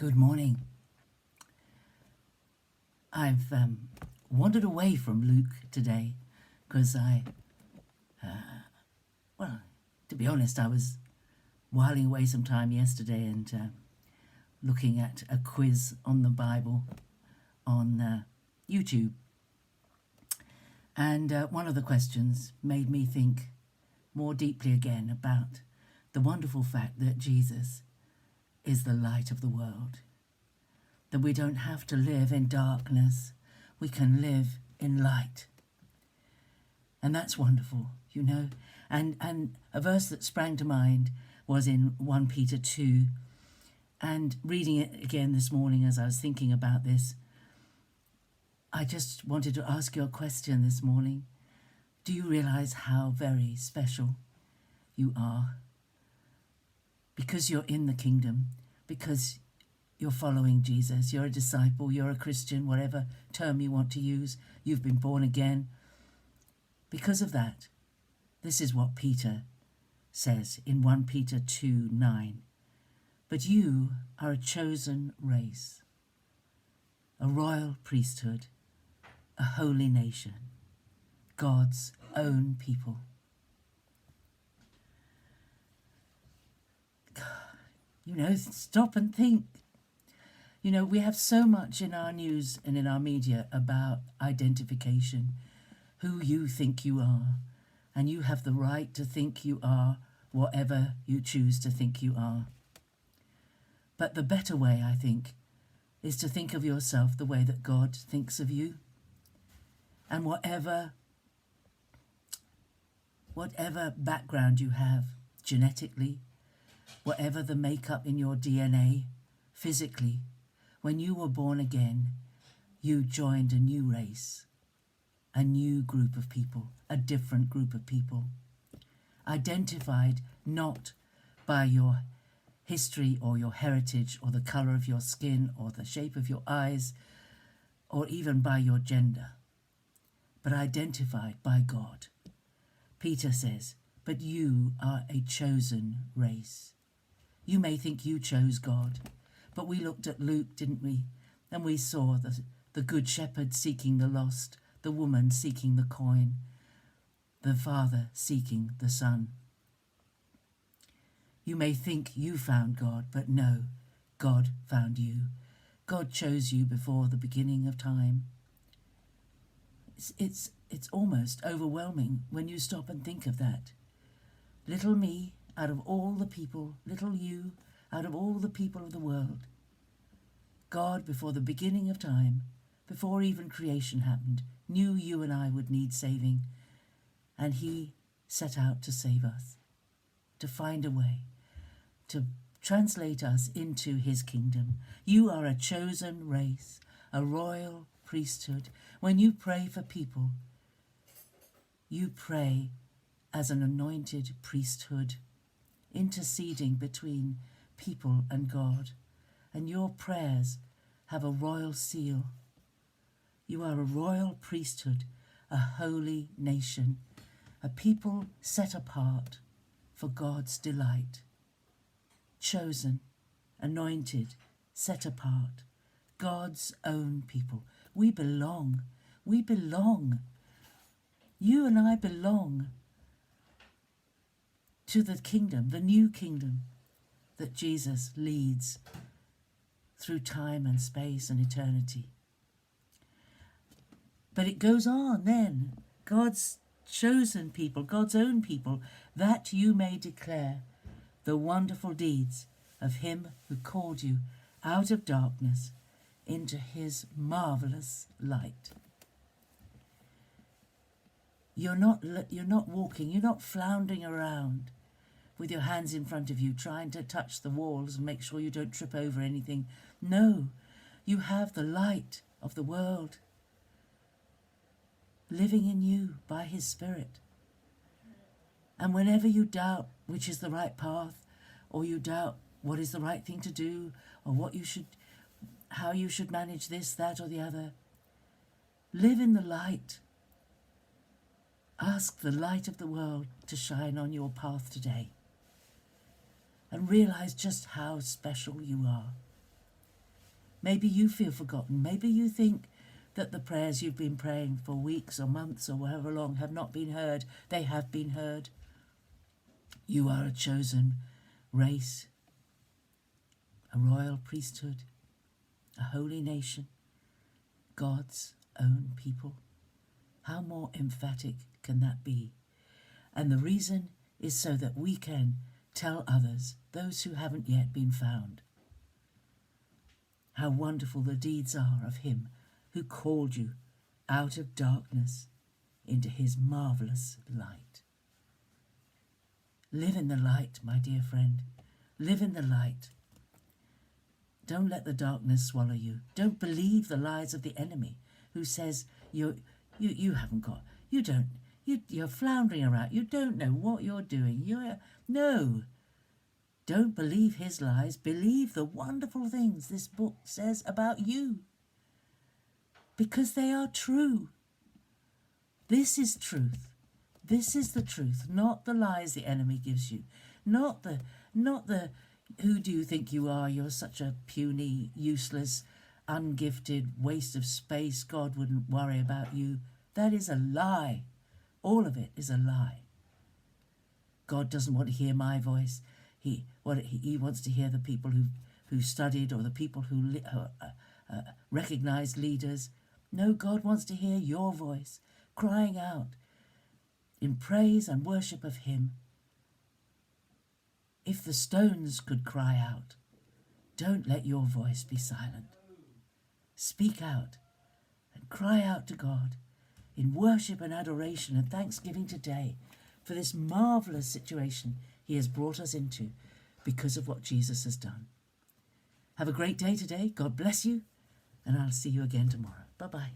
Good morning. I've wandered away from Luke today because to be honest, I was whiling away some time yesterday and looking at a quiz on the Bible on YouTube. And one of the questions made me think more deeply again about the wonderful fact that Jesus is the light of the world. That we don't have to live in darkness, we can live in light. And that's wonderful, you know. And a verse that sprang to mind was in 1 Peter 2. And reading it again this morning as I was thinking about this, I just wanted to ask you a question this morning. Do you realize how very special you are? Because you're in the kingdom, because you're following Jesus, you're a disciple, you're a Christian, whatever term you want to use, you've been born again. Because of that, this is what Peter says in 1 Peter 2:9. But you are a chosen race, a royal priesthood, a holy nation, God's own people. You know, stop and think. You know, we have so much in our news and in our media about identification, who you think you are, and you have the right to think you are whatever you choose to think you are. But the better way, I think, is to think of yourself the way that God thinks of you. And whatever background you have genetically, whatever the makeup in your DNA physically, when you were born again, you joined a new race, a new group of people, a different group of people, identified not by your history or your heritage or the colour of your skin or the shape of your eyes or even by your gender, but identified by God. Peter says, but you are a chosen race. You may think you chose God, but we looked at Luke, didn't we? And we saw the good shepherd seeking the lost, the woman seeking the coin, the father seeking the son. You may think you found God, but no, God found you. God chose you before the beginning of time. It's almost overwhelming when you stop and think of that. Little me out of all the people, little you out of all the people of the world. God, before the beginning of time, before even creation happened, knew you and I would need saving, and he set out to save us, to find a way, to translate us into his kingdom. You are a chosen race, a royal priesthood. When you pray for people, you pray as an anointed priesthood, interceding between people and God, and your prayers have a royal seal. You are a royal priesthood, a holy nation, a people set apart for God's delight, chosen, anointed, set apart, God's own people. We belong. We belong. You and I belong to the kingdom, the new kingdom that Jesus leads through time and space and eternity. But it goes on then, God's chosen people, God's own people, that you may declare the wonderful deeds of him who called you out of darkness into his marvelous light. You're not walking, you're not floundering around with your hands in front of you, trying to touch the walls and make sure you don't trip over anything. No, you have the light of the world living in you by his Spirit. And whenever you doubt which is the right path, or you doubt what is the right thing to do, or how you should manage this, that, or the other, live in the light. Ask the light of the world to shine on your path today. And realize just how special you are. Maybe you feel forgotten. Maybe you think that the prayers you've been praying for weeks or months or however long have not been heard. They have been heard. You are a chosen race, a royal priesthood, a holy nation, God's own people. How more emphatic can that be? And the reason is so that we can tell others, those who haven't yet been found, how wonderful the deeds are of him who called you out of darkness into his marvellous light. Live in the light, my dear friend. Live in the light. Don't let the darkness swallow you. Don't believe the lies of the enemy who says you haven't got, you're floundering around. You don't know what you're doing. No. Don't believe his lies. Believe the wonderful things this book says about you. Because they are true. This is truth. This is the truth, not the lies the enemy gives you. Not the who do you think you are? You're such a puny, useless, ungifted waste of space. God wouldn't worry about you. That is a lie. All of it is a lie. God doesn't want to hear my voice. He wants to hear the people who studied, or the people who recognized leaders. No, God wants to hear your voice crying out in praise and worship of him. If the stones could cry out, don't let your voice be silent. Speak out and cry out to God in worship and adoration and thanksgiving today for this marvellous situation he has brought us into because of what Jesus has done. Have a great day today. God bless you, and I'll see you again tomorrow. Bye-bye.